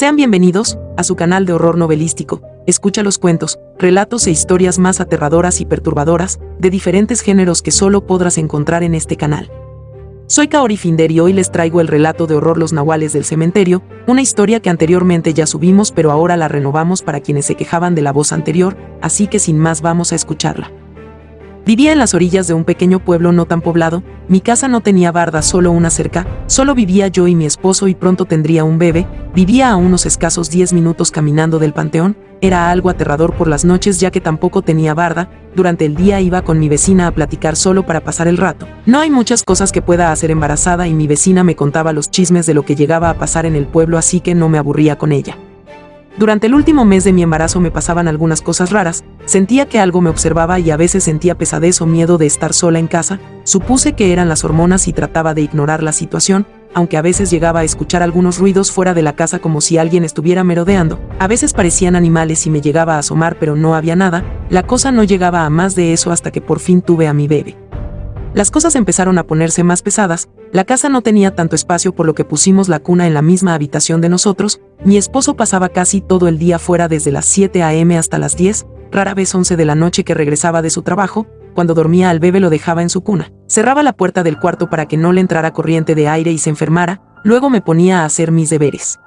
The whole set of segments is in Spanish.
Sean bienvenidos a su canal de horror novelístico. Escucha los cuentos, relatos e historias más aterradoras y perturbadoras de diferentes géneros que solo podrás encontrar en este canal. Soy Kaori Finder y hoy les traigo el relato de horror Los Nahuales del Cementerio, una historia que anteriormente ya subimos pero ahora la renovamos para quienes se quejaban de la voz anterior, así que sin más vamos a escucharla. Vivía en las orillas de un pequeño pueblo no tan poblado, mi casa no tenía barda, solo una cerca, solo vivía yo y mi esposo y pronto tendría un bebé, vivía a unos escasos 10 minutos caminando del panteón, era algo aterrador por las noches ya que tampoco tenía barda, durante el día iba con mi vecina a platicar solo para pasar el rato. No hay muchas cosas que pueda hacer embarazada y mi vecina me contaba los chismes de lo que llegaba a pasar en el pueblo, así que no me aburría con ella. Durante el último mes de mi embarazo me pasaban algunas cosas raras, sentía que algo me observaba y a veces sentía pesadez o miedo de estar sola en casa, supuse que eran las hormonas y trataba de ignorar la situación, aunque a veces llegaba a escuchar algunos ruidos fuera de la casa como si alguien estuviera merodeando, a veces parecían animales y me llegaba a asomar pero no había nada, la cosa no llegaba a más de eso hasta que por fin tuve a mi bebé. Las cosas empezaron a ponerse más pesadas, la casa no tenía tanto espacio por lo que pusimos la cuna en la misma habitación de nosotros, mi esposo pasaba casi todo el día fuera desde las 7 a.m. hasta las 10, rara vez 11 de la noche que regresaba de su trabajo, cuando dormía al bebé lo dejaba en su cuna, cerraba la puerta del cuarto para que no le entrara corriente de aire y se enfermara, luego me ponía a hacer mis deberes.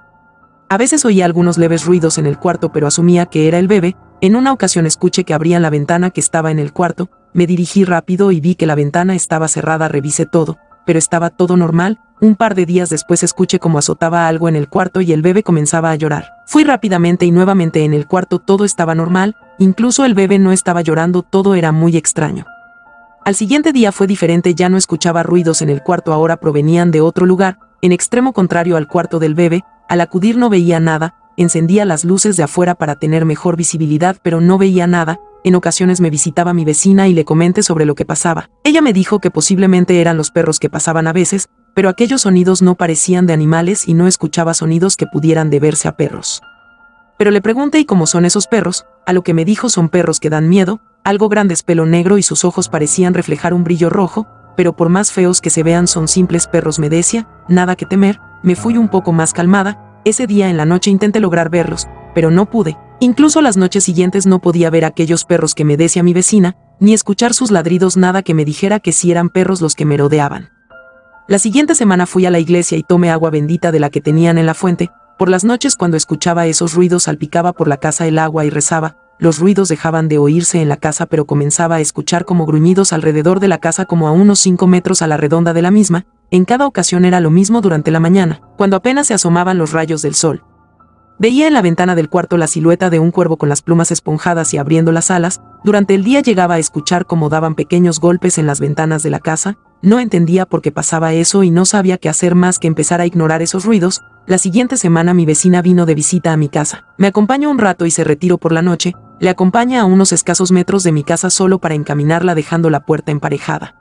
A veces oía algunos leves ruidos en el cuarto pero asumía que era el bebé, en una ocasión escuché que abrían la ventana que estaba en el cuarto, me dirigí rápido y vi que la ventana estaba cerrada, revisé todo, pero estaba todo normal, un par de días después escuché como azotaba algo en el cuarto y el bebé comenzaba a llorar. Fui rápidamente y nuevamente en el cuarto todo estaba normal, incluso el bebé no estaba llorando, todo era muy extraño. Al siguiente día fue diferente, ya no escuchaba ruidos en el cuarto, ahora provenían de otro lugar, en extremo contrario al cuarto del bebé, al acudir no veía nada, encendía las luces de afuera para tener mejor visibilidad pero no veía nada. En ocasiones me visitaba mi vecina y le comenté sobre lo que pasaba. Ella me dijo que posiblemente eran los perros que pasaban a veces, pero aquellos sonidos no parecían de animales y no escuchaba sonidos que pudieran deberse a perros. Pero le pregunté ¿y cómo son esos perros? A lo que me dijo son perros que dan miedo, algo grandes, pelo negro y sus ojos parecían reflejar un brillo rojo, pero por más feos que se vean son simples perros, me decía, nada que temer. Me fui un poco más calmada, ese día en la noche intenté lograr verlos, pero no pude. Incluso las noches siguientes no podía ver aquellos perros que me decía mi vecina, ni escuchar sus ladridos, nada que me dijera que sí eran perros los que merodeaban. La siguiente semana fui a la iglesia y tomé agua bendita de la que tenían en la fuente. Por las noches cuando escuchaba esos ruidos salpicaba por la casa el agua y rezaba. Los ruidos dejaban de oírse en la casa pero comenzaba a escuchar como gruñidos alrededor de la casa como a unos 5 metros a la redonda de la misma. En cada ocasión era lo mismo durante la mañana, cuando apenas se asomaban los rayos del sol. Veía en la ventana del cuarto la silueta de un cuervo con las plumas esponjadas y abriendo las alas. Durante el día llegaba a escuchar cómo daban pequeños golpes en las ventanas de la casa, no entendía por qué pasaba eso y no sabía qué hacer más que empezar a ignorar esos ruidos. La siguiente semana mi vecina vino de visita a mi casa, me acompañó un rato y se retiró por la noche, le acompaña a unos escasos metros de mi casa solo para encaminarla dejando la puerta emparejada.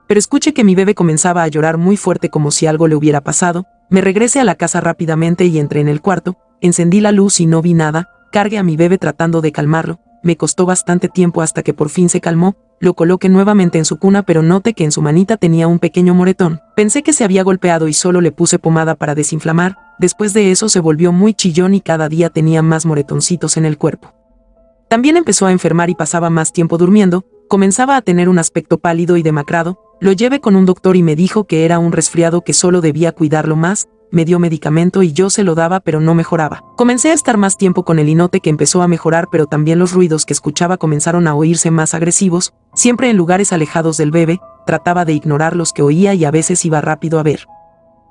Pero escuché que mi bebé comenzaba a llorar muy fuerte como si algo le hubiera pasado, me regresé a la casa rápidamente y entré en el cuarto. Encendí la luz y no vi nada, cargué a mi bebé tratando de calmarlo, me costó bastante tiempo hasta que por fin se calmó, lo coloqué nuevamente en su cuna pero noté que en su manita tenía un pequeño moretón, pensé que se había golpeado y solo le puse pomada para desinflamar, después de eso se volvió muy chillón y cada día tenía más moretoncitos en el cuerpo. También empezó a enfermar y pasaba más tiempo durmiendo, comenzaba a tener un aspecto pálido y demacrado, lo llevé con un doctor y me dijo que era un resfriado que solo debía cuidarlo más. Me dio medicamento y yo se lo daba pero no mejoraba. Comencé a estar más tiempo con el inote que empezó a mejorar pero también los ruidos que escuchaba comenzaron a oírse más agresivos, siempre en lugares alejados del bebé, trataba de ignorar los que oía y a veces iba rápido a ver.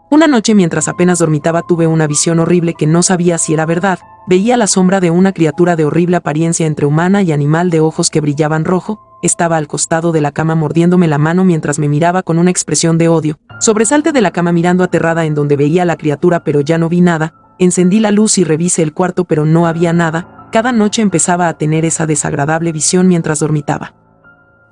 Una noche mientras apenas dormitaba tuve una visión horrible que no sabía si era verdad, veía la sombra de una criatura de horrible apariencia entre humana y animal de ojos que brillaban rojo, estaba al costado de la cama mordiéndome la mano mientras me miraba con una expresión de odio. Sobresalté de la cama mirando aterrada en donde veía a la criatura pero ya no vi nada, encendí la luz y revisé el cuarto pero no había nada, cada noche empezaba a tener esa desagradable visión mientras dormitaba.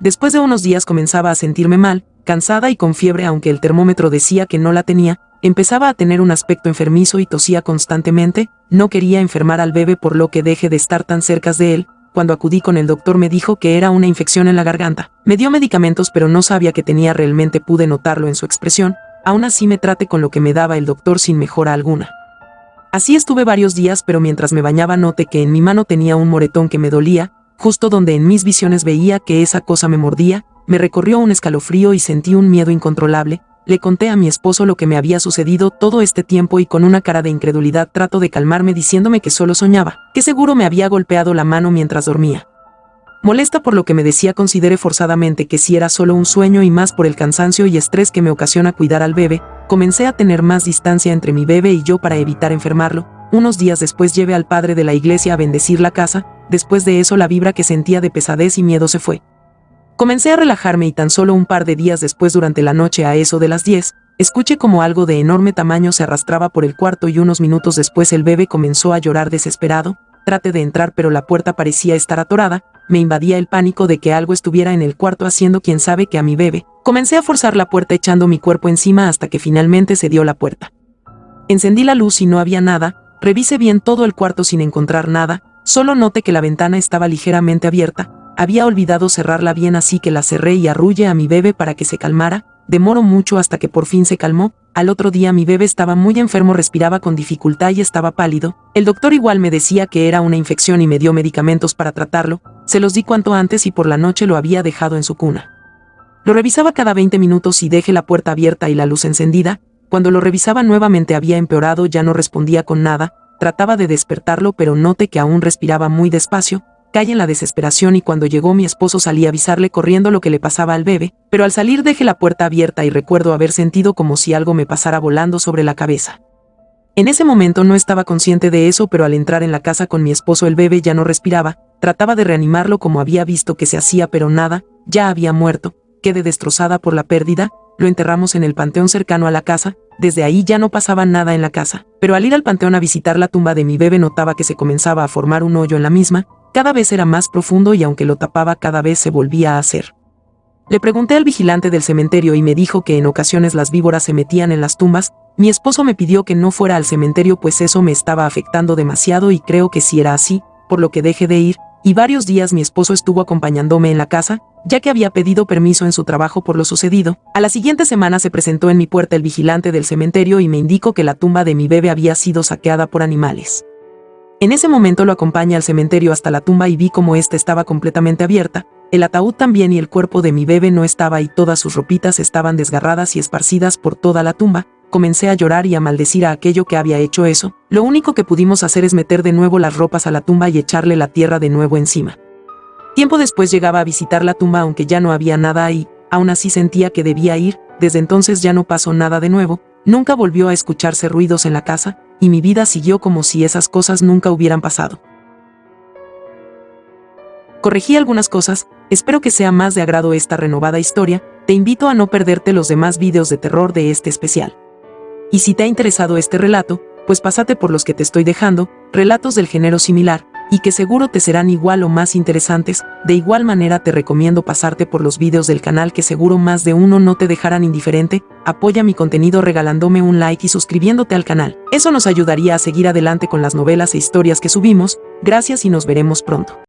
Después de unos días comenzaba a sentirme mal, cansada y con fiebre aunque el termómetro decía que no la tenía, empezaba a tener un aspecto enfermizo y tosía constantemente, no quería enfermar al bebé por lo que dejé de estar tan cerca de él. Cuando acudí con el doctor me dijo que era una infección en la garganta. Me dio medicamentos pero no sabía qué tenía, realmente pude notarlo en su expresión, aún así me traté con lo que me daba el doctor sin mejora alguna. Así estuve varios días, pero mientras me bañaba noté que en mi mano tenía un moretón que me dolía, justo donde en mis visiones veía que esa cosa me mordía. Me recorrió un escalofrío y sentí un miedo incontrolable. Le conté a mi esposo lo que me había sucedido todo este tiempo y con una cara de incredulidad trató de calmarme diciéndome que solo soñaba, que seguro me había golpeado la mano mientras dormía. Molesta por lo que me decía, consideré forzadamente que si era solo un sueño y más por el cansancio y estrés que me ocasiona cuidar al bebé. Comencé a tener más distancia entre mi bebé y yo para evitar enfermarlo. Unos días después llevé al padre de la iglesia a bendecir la casa. Después de eso la vibra que sentía de pesadez y miedo se fue. Comencé a relajarme y tan solo un par de días después, durante la noche a eso de las 10, escuché como algo de enorme tamaño se arrastraba por el cuarto y unos minutos después el bebé comenzó a llorar desesperado. Traté de entrar pero la puerta parecía estar atorada. Me invadía el pánico de que algo estuviera en el cuarto haciendo quién sabe qué a mi bebé. Comencé a forzar la puerta echando mi cuerpo encima hasta que finalmente se dio la puerta. Encendí la luz y no había nada. Revisé bien todo el cuarto sin encontrar nada. Solo noté que la ventana estaba ligeramente abierta. Había olvidado cerrarla bien, así que la cerré y arrullé a mi bebé para que se calmara. Demoró mucho hasta que por fin se calmó. Al otro día mi bebé estaba muy enfermo, respiraba con dificultad y estaba pálido. El doctor igual me decía que era una infección y me dio medicamentos para tratarlo. Se los di cuanto antes y por la noche lo había dejado en su cuna. Lo revisaba cada 20 minutos y dejé la puerta abierta y la luz encendida. Cuando lo revisaba nuevamente había empeorado, ya no respondía con nada. Trataba de despertarlo pero noté que aún respiraba muy despacio. Caí en la desesperación y cuando llegó mi esposo salí a avisarle corriendo lo que le pasaba al bebé, pero al salir dejé la puerta abierta y recuerdo haber sentido como si algo me pasara volando sobre la cabeza. En ese momento no estaba consciente de eso, pero al entrar en la casa con mi esposo el bebé ya no respiraba. Trataba de reanimarlo como había visto que se hacía, pero nada, ya había muerto. Quedé destrozada por la pérdida. Lo enterramos en el panteón cercano a la casa. Desde ahí ya no pasaba nada en la casa, pero al ir al panteón a visitar la tumba de mi bebé notaba que se comenzaba a formar un hoyo en la misma. Cada vez era más profundo y aunque lo tapaba cada vez se volvía a hacer. Le pregunté al vigilante del cementerio y me dijo que en ocasiones las víboras se metían en las tumbas. Mi esposo me pidió que no fuera al cementerio pues eso me estaba afectando demasiado y creo que sí era así, por lo que dejé de ir, y varios días mi esposo estuvo acompañándome en la casa, ya que había pedido permiso en su trabajo por lo sucedido. A la siguiente semana se presentó en mi puerta el vigilante del cementerio y me indicó que la tumba de mi bebé había sido saqueada por animales. En ese momento lo acompañé al cementerio hasta la tumba y vi como ésta estaba completamente abierta, el ataúd también y el cuerpo de mi bebé no estaba y todas sus ropitas estaban desgarradas y esparcidas por toda la tumba. Comencé a llorar y a maldecir a aquello que había hecho eso. Lo único que pudimos hacer es meter de nuevo las ropas a la tumba y echarle la tierra de nuevo encima. Tiempo después llegaba a visitar la tumba aunque ya no había nada ahí, aún así sentía que debía ir. Desde entonces ya no pasó nada de nuevo, nunca volvió a escucharse ruidos en la casa, y mi vida siguió como si esas cosas nunca hubieran pasado. Corregí algunas cosas, espero que sea más de agrado esta renovada historia. Te invito a no perderte los demás videos de terror de este especial. Y si te ha interesado este relato, pues pásate por los que te estoy dejando, relatos del género similar, y que seguro te serán igual o más interesantes. De igual manera te recomiendo pasarte por los videos del canal que seguro más de uno no te dejarán indiferente. Apoya mi contenido regalándome un like y suscribiéndote al canal. Eso nos ayudaría a seguir adelante con las novelas e historias que subimos. Gracias y nos veremos pronto.